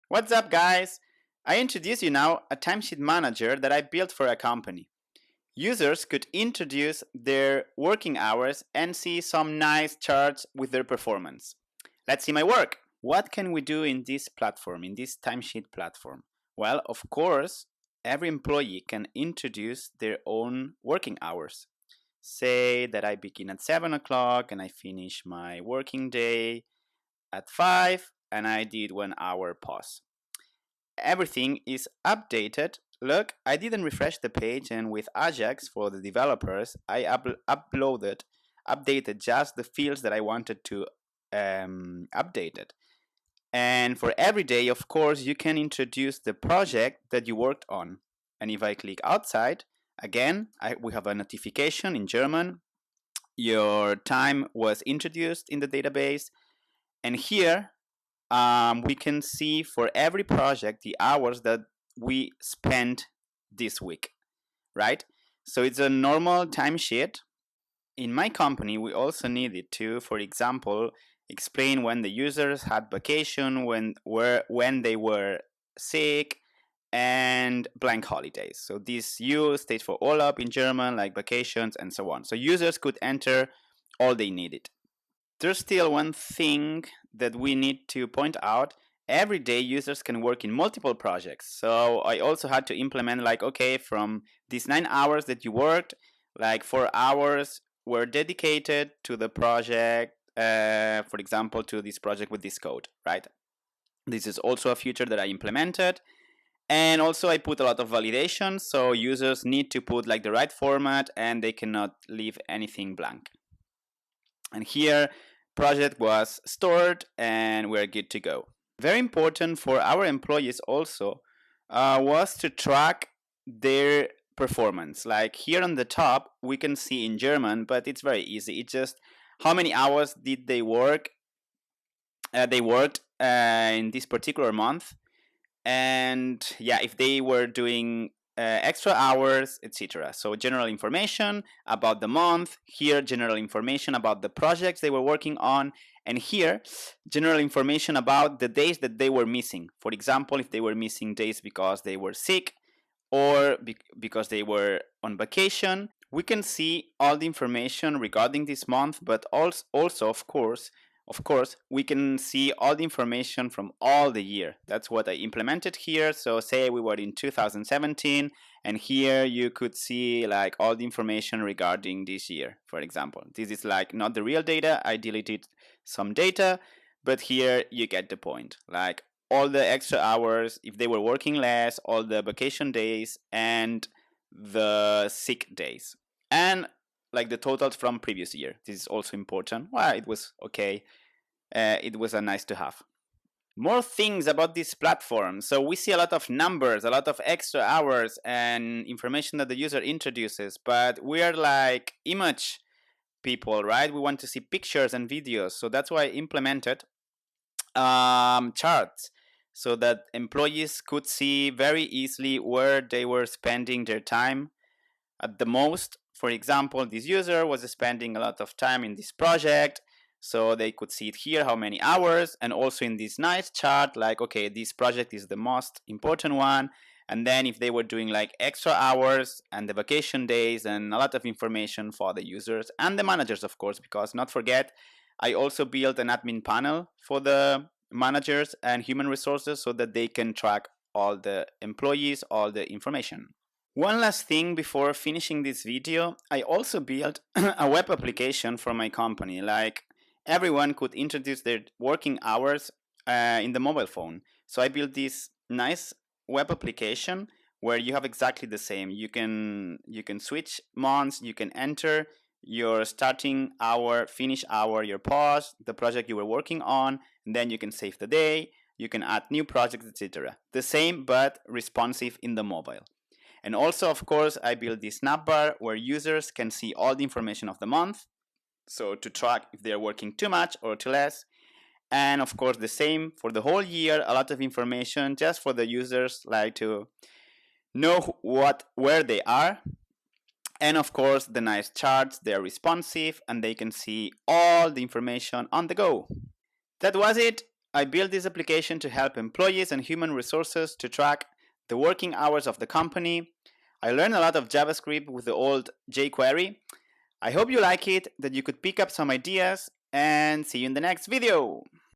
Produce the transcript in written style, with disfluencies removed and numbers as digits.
What's up, guys? I introduce you now a timesheet manager that I built for a company. Users could introduce their working hours and see some nice charts with their performance. Let's see my work. What can we do in this platform, in this timesheet platform? Well, of course, every employee can introduce their own working hours. Say that I begin at 7 o'clock and I finish my working day at 5 and I did 1 hour pause. Everything is updated. Look, I didn't refresh the page, and with Ajax for the developers, I updated just the fields that I wanted to update it. And for every day, of course, you can introduce the project that you worked on. And if I click outside, again, we have a notification in German. Your time was introduced in the database. And here we can see for every project the hours that we spent this week, right? So it's a normal timesheet. In my company, we also needed to, for example, explain when the users had vacation, when they were sick, and blank holidays. So this U stays for Urlaub in German, like vacations and so on. So users could enter all they needed. There's still one thing that we need to point out. Every day users can work in multiple projects. So I also had to implement like, okay, from these 9 hours that you worked, like 4 hours were dedicated to the project, for example, to this project with this code, right? This is also a feature that I implemented. And also I put a lot of validation. So users need to put like the right format and they cannot leave anything blank. And here project was stored and we're good to go. Very important for our employees also was to track their performance. Like here on the top, we can see in German, but it's very easy. It's just how many hours did they work? They worked in this particular month. And yeah, if they were doing extra hours, etc. So general information about the month, here general information about the projects they were working on, and here general information about the days that they were missing. For example, if they were missing days because they were sick or because they were on vacation, we can see all the information regarding this month, but also of course, we can see all the information from all the year. That's what I implemented here. So say we were in 2017 and here you could see like all the information regarding this year, for example. This is like not the real data. I deleted some data, but here you get the point. Like all the extra hours, if they were working less, all the vacation days and the sick days. And like the totals from previous year. This is also important. Well, it was okay. It was a nice to have. More things about this platform. So we see a lot of numbers, a lot of extra hours and information that the user introduces, but we are like image people, right? We want to see pictures and videos. So that's why I implemented charts so that employees could see very easily where they were spending their time at the most. For example, this user was spending a lot of time in this project, so they could see it here, how many hours, and also in this nice chart, like, okay, this project is the most important one. And then if they were doing like extra hours and the vacation days and a lot of information for the users and the managers, of course, because not forget, I also built an admin panel for the managers and human resources so that they can track all the employees, all the information. One last thing before finishing this video, I also built a web application for my company. Like everyone could introduce their working hours in the mobile phone. So I built this nice web application where you have exactly the same. You can switch months, you can enter your starting hour, finish hour, your pause, the project you were working on, and then you can save the day, you can add new projects, etc. The same but responsive in the mobile. And also, of course, I built this snapbar where users can see all the information of the month. So to track if they're working too much or too less. And of course, the same for the whole year, a lot of information just for the users like to know where they are. And of course, the nice charts, they're responsive and they can see all the information on the go. That was it. I built this application to help employees and human resources to track the working hours of the company. I learned a lot of JavaScript with the old jQuery. I hope you like it, that you could pick up some ideas, and see you in the next video.